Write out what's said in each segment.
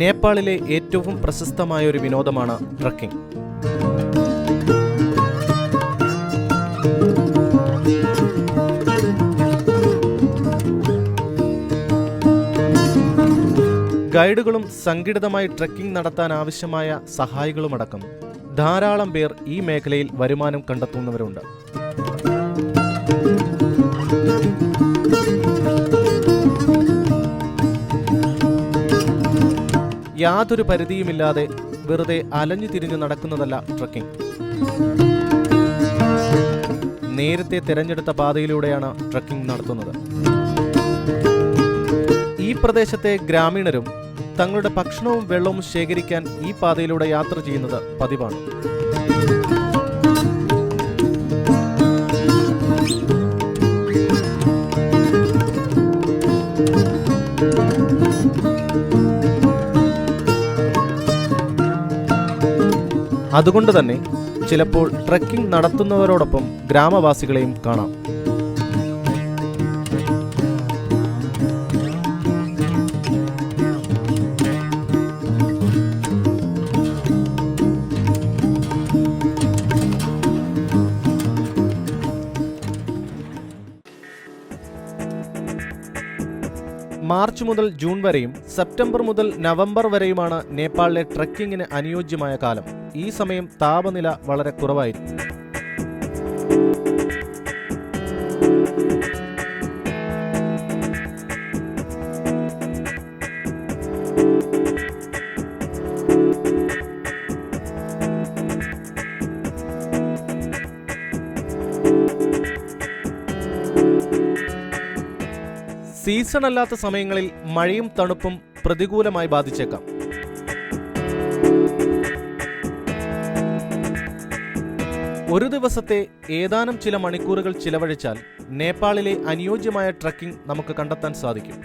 നേപ്പാളിലെ ഏറ്റവും പ്രശസ്തമായ ഒരു വിനോദമാണ് ട്രക്കിംഗ്. ഗൈഡുകളും സംഘടിതമായി ട്രക്കിംഗ് നടത്താൻ ആവശ്യമായ സഹായികളുമടക്കം ധാരാളം പേർ ഈ മേഖലയിൽ വരുമാനം കണ്ടെത്തുന്നവരുണ്ട്. യാതൊരു പരിധിയുമില്ലാതെ വെറുതെ അലഞ്ഞു തിരിഞ്ഞു നടക്കുന്നതല്ല ട്രക്കിംഗ്. നേരത്തെ തിരഞ്ഞെടുത്ത പാതയിലൂടെയാണ് ട്രക്കിംഗ് നടത്തുന്നത്. ഈ പ്രദേശത്തെ ഗ്രാമീണരും തങ്ങളുടെ ഭക്ഷണവും വെള്ളവും ശേഖരിക്കാൻ ഈ പാതയിലൂടെ യാത്ര ചെയ്യുന്നത് പതിവാണ്. അതുകൊണ്ട് തന്നെ ചിലപ്പോൾ ട്രക്കിംഗ് നടത്തുന്നവരോടൊപ്പം ഗ്രാമവാസികളെയും കാണാം. മാർച്ച് മുതൽ ജൂൺ വരെയും സെപ്റ്റംബർ മുതൽ നവംബർ വരെയുമാണ് നേപ്പാളിലെ ട്രക്കിങ്ങിന് അനുയോജ്യമായ കാലം. ഈ സമയം താപനില വളരെ കുറവായിരിക്കും. സീസൺ അല്ലാത്ത സമയങ്ങളിൽ മഴയും തണുപ്പും പ്രതികൂലമായി ബാധിച്ചേക്കാം. ഒരു ദിവസത്തെ ഏതാനും ചില മണിക്കൂറുകൾ ചിലവഴിച്ചാൽ നേപ്പാളിലെ അനുയോജ്യമായ ട്രക്കിംഗ് നമുക്ക് കണ്ടെത്താൻ സാധിക്കും.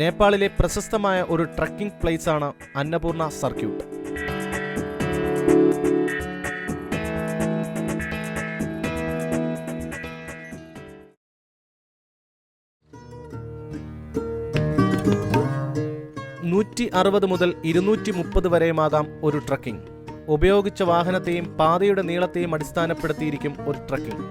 നേപ്പാളിലെ പ്രശസ്തമായ ഒരു ട്രക്കിംഗ് പ്ലേസാണ് അന്നപൂർണ സർക്യൂട്ട്. $160 മുതൽ $230 വരെയുമാകാം ഒരു ട്രക്കിംഗ്. ഉപയോഗിച്ച വാഹനത്തെയും പാതയുടെ നീളത്തെയും അടിസ്ഥാനപ്പെടുത്തിയിരിക്കും ഒരു ട്രക്കിംഗ്.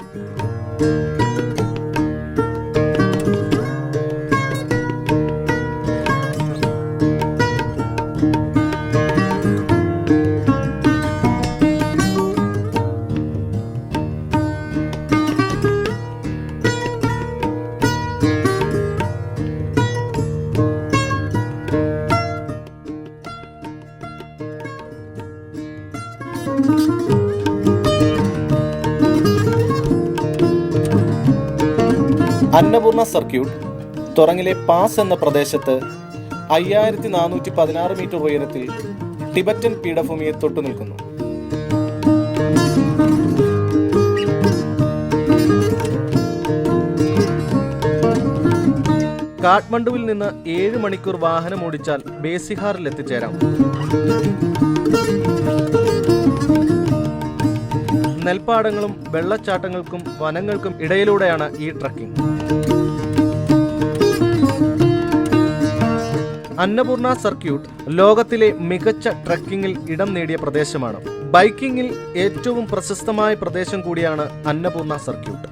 അന്നപൂർണ സർക്യൂട്ട് തുറങ്ങിലെ പാസ് എന്ന പ്രദേശത്ത് 5416 മീറ്റർ ഉയരത്തിൽ ടിബറ്റൻ പീഠഭൂമിയെ തൊട്ടു നിൽക്കുന്നു. കാഠ്മണ്ഡുവിൽ നിന്ന് 7 മണിക്കൂർ വാഹനം ഓടിച്ചാൽ ബേസിഹാറിൽ എത്തിച്ചേരാം. നെൽപ്പാടങ്ങളും വെള്ളച്ചാട്ടങ്ങൾക്കും വനങ്ങൾക്കും ഇടയിലൂടെയാണ് ഈ ട്രക്കിംഗ്. അന്നപൂർണ സർക്യൂട്ട് ലോകത്തിലെ മികച്ച ട്രക്കിങ്ങിൽ ഇടം നേടിയ പ്രദേശമാണ്. ബൈക്കിങ്ങിൽ ഏറ്റവും പ്രശസ്തമായ പ്രദേശം കൂടിയാണ് അന്നപൂർണ സർക്യൂട്ട്.